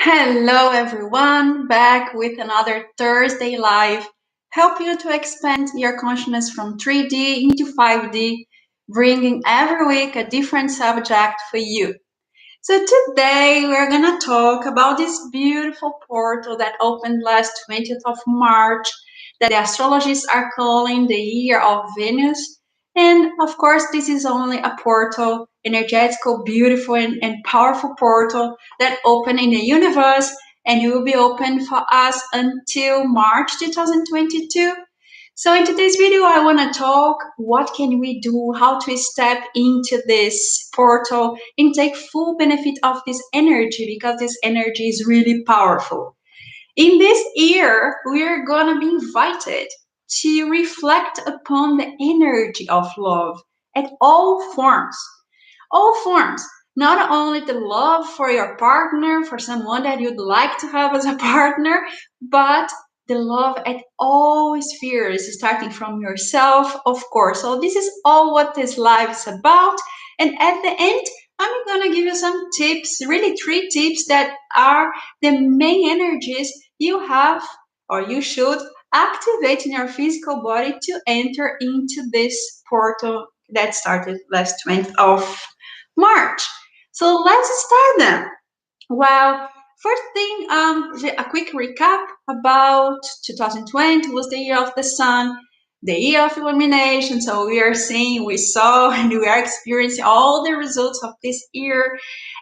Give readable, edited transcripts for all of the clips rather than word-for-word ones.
Hello, everyone, back with another Thursday Live, helping you to expand your consciousness from 3D into 5D, bringing every week a different subject for you. So, today we're going to talk about this beautiful portal that opened last 20th of March, that the astrologists are calling the year of Venus. And of course, this is only a portal, energetical, beautiful, and powerful portal that opened in the universe, and it will be open for us until March 2022. So in today's video, I want to talk what can we do, how to step into this portal and take full benefit of this energy, because this energy is really powerful. In this year, we are going to be invited to reflect upon the energy of love at all forms. All forms. Not only the love for your partner, for someone that you'd like to have as a partner, but the love at all spheres, starting from yourself, of course. So, this is all what this live is about. And at the end, I'm going to give you some tips, really three tips that are the main energies you have or you should activate in your physical body to enter into this portal that started last 20th of March. So let's start then. Well, first thing, a quick recap about 2020 was the year of the sun, the year of illumination. So we saw, and we are experiencing all the results of this year,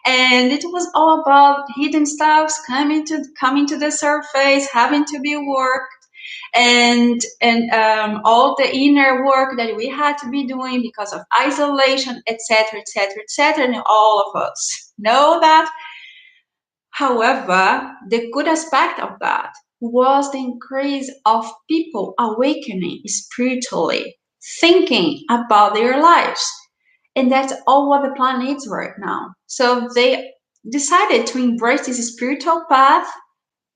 and it was all about hidden stuffs coming to the surface, having to be worked, and all the inner work that we had to be doing because of isolation, etc., etc., etc., and all of us know that. However, the good aspect of that was the increase of people awakening spiritually, thinking about their lives. And that's all what the planet needs right now. So they decided to embrace this spiritual path,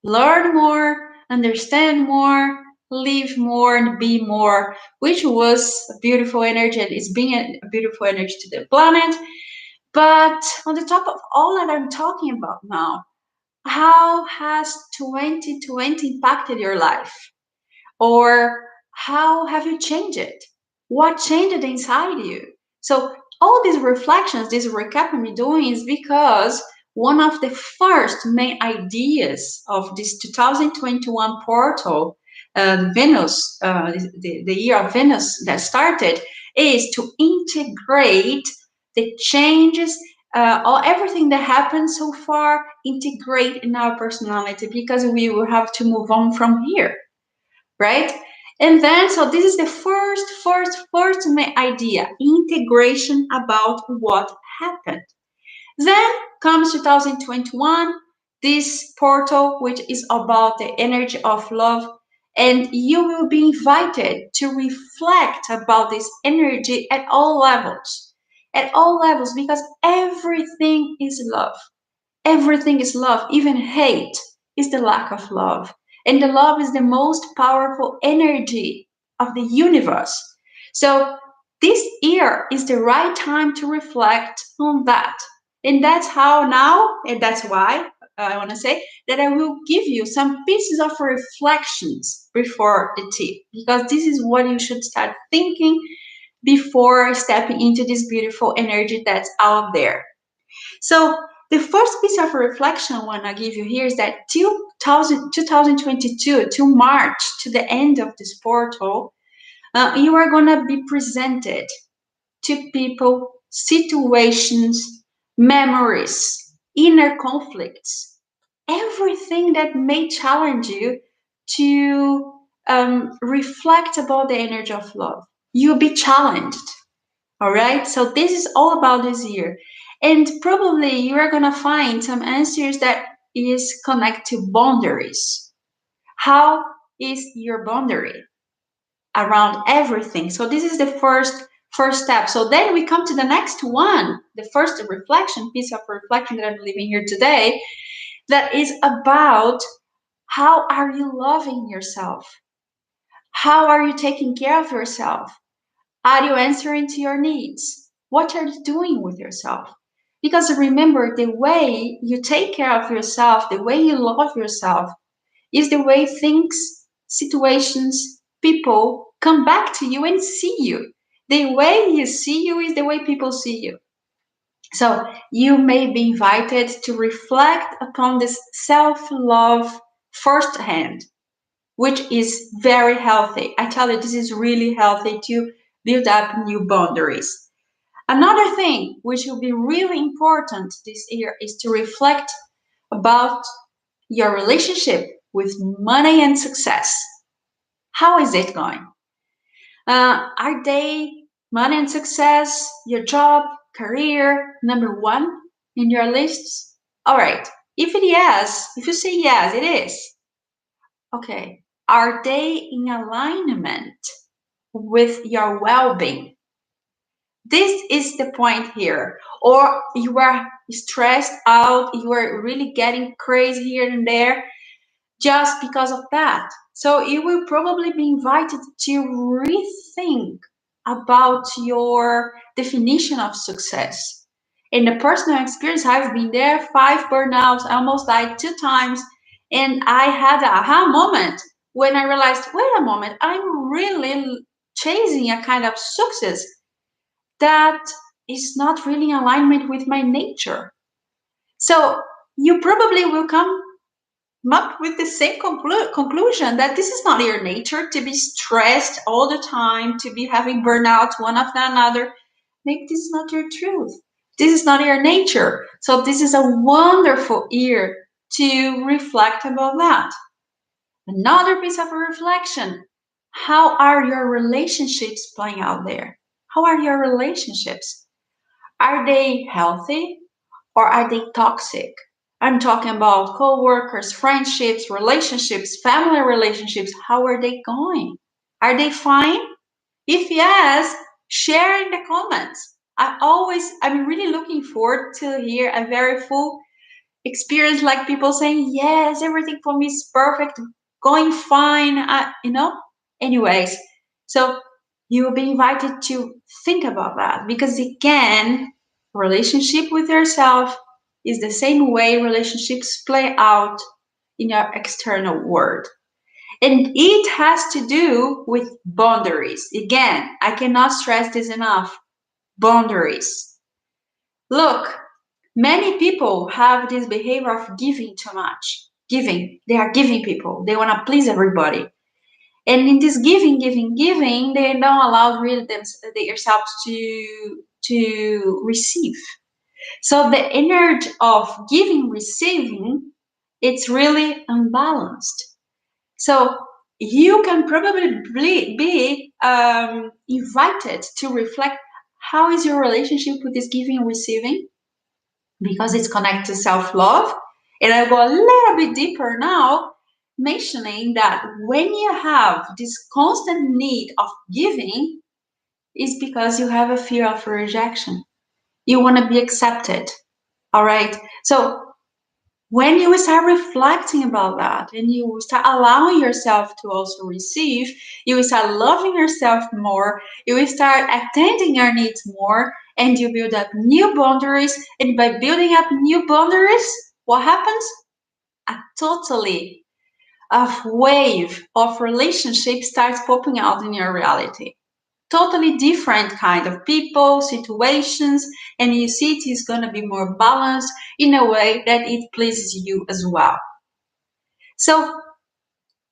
learn more, understand more, live more, and be more, which was a beautiful energy and is being a beautiful energy to the planet. But on the top of all that I'm talking about now, how has 2020 impacted your life? Or how have you changed it? What changed inside you? So, all these reflections, this recap I'm doing is because one of the first main ideas of this 2021 portal, Venus, the year of Venus that started, is to integrate the changes, all everything that happened so far, integrate in our personality, because we will have to move on from here, right? And then, so this is the first main idea, integration about what happened. Then comes 2021, this portal, which is about the energy of love, and you will be invited to reflect about this energy at all levels. At all levels, because everything is love. Everything is love. Even hate is the lack of love. And the love is the most powerful energy of the universe. So this year is the right time to reflect on that. And that's how now, and that's why I want to say that I will give you some pieces of reflections before the tip, because this is what you should start thinking before stepping into this beautiful energy that's out there. So the first piece of reflection I want to give you here is that till 2022, to March, to the end of this portal, you are going to be presented to people, situations, memories, inner conflicts, everything that may challenge you to reflect about the energy of love. You'll be challenged. All right. So this is all about this year. And probably you are going to find some answers that is connect to boundaries. How is your boundary around everything? So this is the first step. So then we come to the next one, the first reflection, piece of reflection that I'm leaving here today, that is about how are you loving yourself? How are you taking care of yourself? Are you answering to your needs? What are you doing with yourself? Because remember, the way you take care of yourself, the way you love yourself, is the way things, situations, people come back to you and see you. The way you see you is the way people see you. So you may be invited to reflect upon this self love firsthand, which is very healthy. I tell you, this is really healthy to build up new boundaries. Another thing which will be really important this year is to reflect about your relationship with money and success. How is it going? Are they, money and success, your job, career, number one in your lists? All right. If you say yes, it is. Okay. Are they in alignment with your well being? This is the point here. Or you are stressed out, you are really getting crazy here and there just because of that. So you will probably be invited to rethink about your definition of success. In the personal experience, I've been there, 5 burnouts, I almost died 2 times, and I had a aha moment when I realized, wait a moment, I'm really chasing a kind of success that is not really in alignment with my nature. So you probably will come up with the same conclusion that this is not your nature to be stressed all the time, to be having burnout one after another. Maybe this is not your truth. This is not your nature. So this is a wonderful year to reflect about that. Another piece of reflection. How are your relationships playing out there? How are your relationships? Are they healthy or are they toxic? I'm talking about co-workers, friendships, relationships, family relationships. How are they going? Are they fine? If yes, share in the comments. I'm really looking forward to hear a very full experience, like people saying, yes, everything for me is perfect, going fine, Anyways, so you will be invited to think about that because, again, relationship with yourself is the same way relationships play out in your external world. And it has to do with boundaries. Again, I cannot stress this enough. Boundaries. Look, many people have this behavior of giving too much. Giving. They are giving people. They want to please everybody. And in this giving, they don't allow really themselves to receive. So the energy of giving, receiving, it's really unbalanced. So you can probably be invited to reflect how is your relationship with this giving and receiving, because it's connected to self-love. And I'll go a little bit deeper now, mentioning that when you have this constant need of giving, is because you have a fear of rejection. You want to be accepted. All right. So when you start reflecting about that and you start allowing yourself to also receive, you will start loving yourself more, you will start attending your needs more, and you build up new boundaries. And by building up new boundaries, what happens? A totally of wave of relationships starts popping out in your reality. Totally different kind of people, situations, and you see it is going to be more balanced in a way that it pleases you as well. So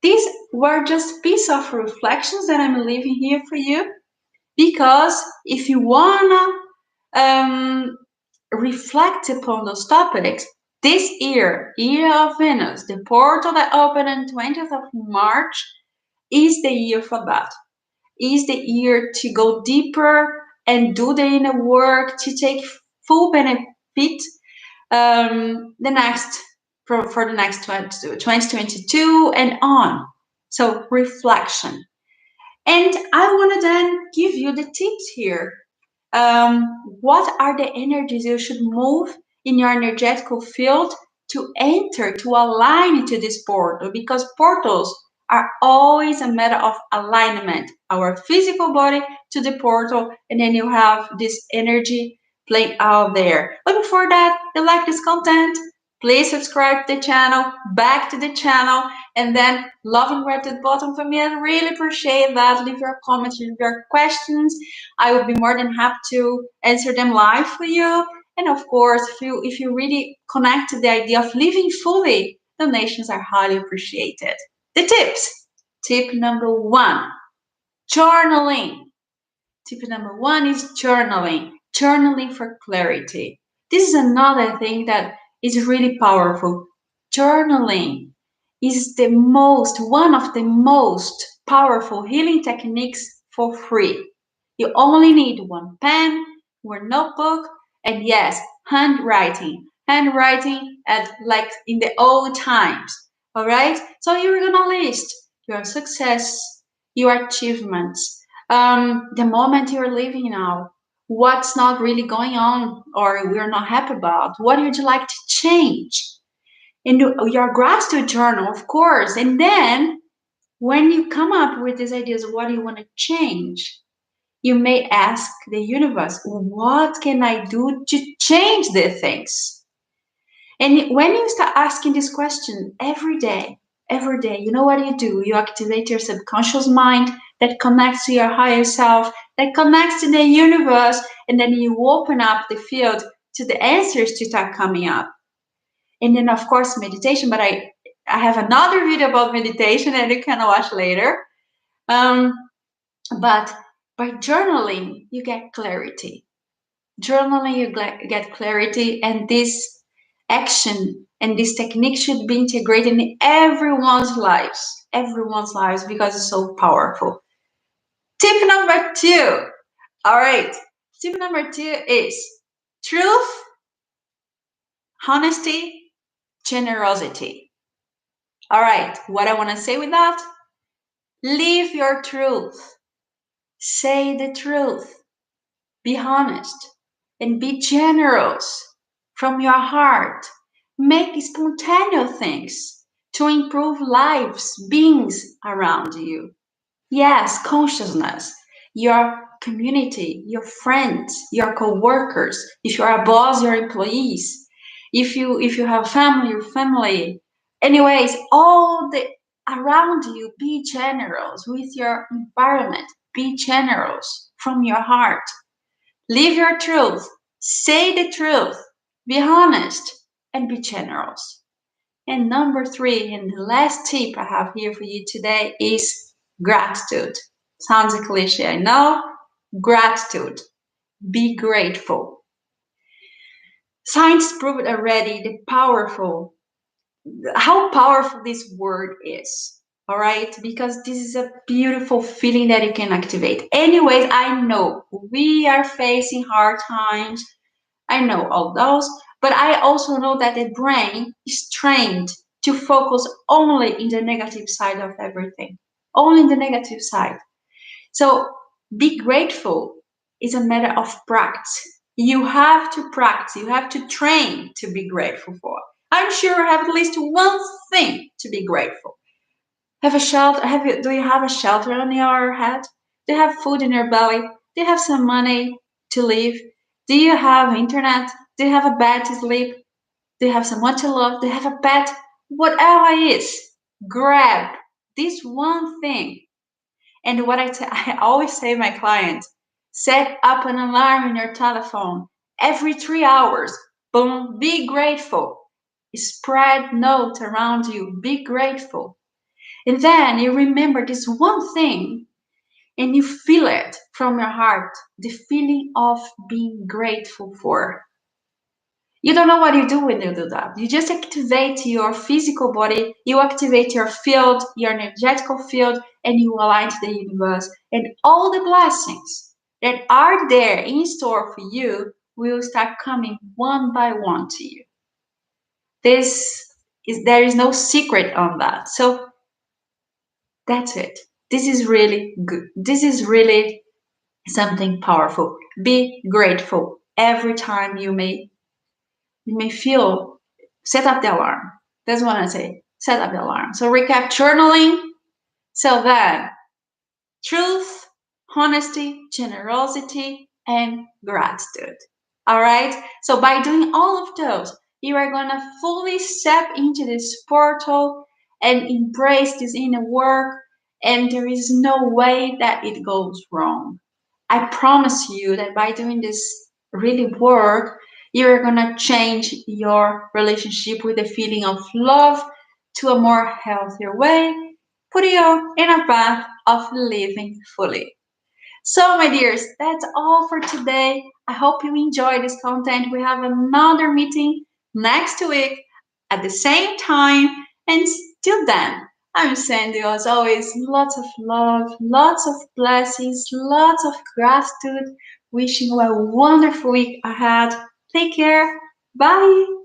these were just piece of reflections that I'm leaving here for you, because if you wanna reflect upon those topics, this year of Venus, the portal that opened on 20th of March, is the year for that. Is the year to go deeper and do the inner work to take full benefit the next for the next 2022 and on. So reflection. And I want to then give you the tips here. What are the energies you should move in your energetical field to enter, to align into this portal? Because portals are always a matter of alignment, our physical body to the portal, and then you have this energy playing out there. But before that, if you like this content, please subscribe to the channel, back to the channel, and then love and gratitude button for me. I really appreciate that. Leave your comments, leave your questions. I will be more than happy to answer them live for you. And of course, if you really connect to the idea of living fully, donations are highly appreciated. The tips. Tip number 1, journaling. Tip number 1 is journaling. Journaling for clarity. This is another thing that is really powerful. Journaling is one of the most powerful healing techniques for free. You only need one pen, one notebook, and yes, handwriting. Handwriting at like in the old times. All right? So you're gonna list your success, your achievements, the moment you're living now, what's not really going on or we're not happy about, what would you like to change? And your gratitude journal, of course. And then when you come up with these ideas of what you want to change, you may ask the universe, what can I do to change the things? And when you start asking this question every day, you know what you do? You activate your subconscious mind that connects to your higher self, that connects to the universe, and then you open up the field to the answers to start coming up. And then, of course, meditation, but I have another video about meditation and you can watch later. Um, but by journaling, you get clarity. Journaling, you get clarity, and this action and this technique should be integrated in everyone's lives, because it's so powerful. Tip number 2. All right. Tip number 2 is truth, honesty, generosity. All right. What I want to say with that? Live your truth. Say the truth. Be honest and be generous from your heart. Make spontaneous things to improve lives, beings around you. Yes, consciousness, your community, your friends, your co-workers, if you're a boss, your employees, if you have family, your family. Anyways, all the around you, be generous with your environment. Be generous from your heart. Live your truth. Say the truth. Be honest and be generous. And number 3, and the last tip I have here for you today is gratitude. Sounds a cliche, I know. Gratitude. Be grateful. Science proved already how powerful this word is. All right, because this is a beautiful feeling that you can activate. Anyways, I know we are facing hard times. I know all those, but I also know that the brain is trained to focus only in the negative side of everything, only in the negative side. So be grateful is a matter of practice. You have to practice, you have to train to be grateful for. I'm sure you have at least one thing to be grateful. Have a shelter? Do you have a shelter on your head? Do you have food in your belly? Do you have some money to live? Do you have internet? Do you have a bed to sleep? Do you have someone to love? Do you have a pet? Whatever it is, grab this one thing. And what I always say to my clients, set up an alarm in your telephone every 3 hours. Boom, be grateful. Spread notes around you. Be grateful. And then you remember this one thing and you feel it from your heart, the feeling of being grateful for. You don't know what you do when you do that. You just activate your physical body, you activate your field, your energetical field, and you align to the universe. And all the blessings that are there in store for you will start coming one by one to you. There is no secret on that. So that's it. This is really good. This is really something powerful. Be grateful every time you may feel. Set up the alarm. That's what I say. Set up the alarm. So recap journaling. So then truth, honesty, generosity, and gratitude. All right. So by doing all of those, you are going to fully step into this portal and embrace this inner work. And there is no way that it goes wrong. I promise you that by doing this really work, you're going to change your relationship with the feeling of love to a more healthier way, put you in a path of living fully. So, my dears, that's all for today. I hope you enjoy this content. We have another meeting next week at the same time. And till then, I'm sending you, as always, lots of love, lots of blessings, lots of gratitude. Wishing you a wonderful week ahead. Take care. Bye.